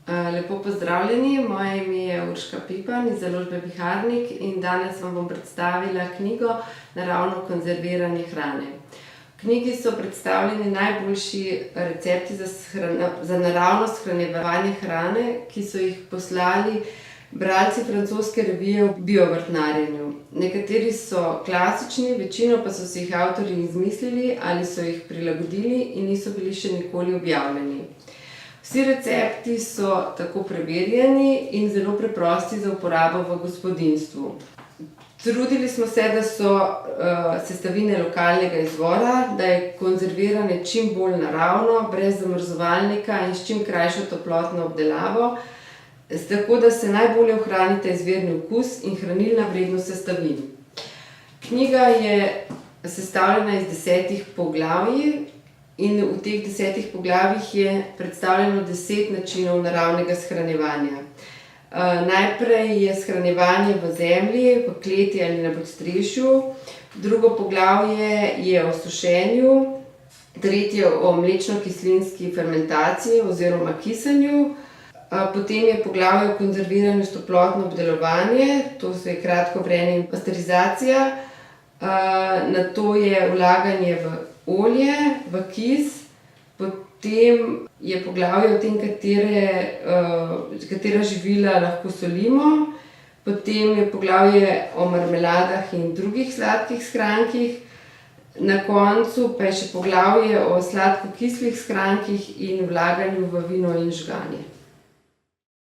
Lepo pozdravljeni, moje ime je Urška Pipan iz založbe Viharnik in danes vam bom predstavila knjigo Naravno konzerviranje hrane. V knjigi so predstavljeni najboljši recepti za naravno shranjevanje hrane, ki so jih poslali bralci francoske revije o biovrtnarjenju. Nekateri so klasični, večino pa so si jih avtorji izmislili ali so jih prilagodili in niso bili še nikoli objavljeni. Vsi recepti so tako preverjeni in zelo preprosti za uporabo v gospodinjstvu. Trudili smo se, da so sestavine lokalnega izvora, da je konzerviranje čim bolj naravno, brez zamrzovalnika in s čim krajšo toplotno obdelavo, tako da se najbolje ohranita izvirni okus in hranilna vrednost sestavin. Knjiga je sestavljena iz 10 poglavij in v teh 10 poglavjih je predstavljeno 10 načinov naravnega shranjevanja. Najprej je shranjevanje v zemlji, v kleti ali na podstrešju, drugo poglavje je o sušenju, tretje o mlečno-kislinski fermentaciji oziroma kisanju, potem je poglavje o konzerviranju s toplotno obdelovanje, to je kratko vrenje in pasterizacija, nato je vlaganje v olje, v kis, potem je poglavje o tem, katera živila lahko solimo, potem je poglavje o marmeladah in drugih sladkih shrankih, na koncu pa je še poglavje o sladko-kislih shrankih in vlaganju v vino in žganje.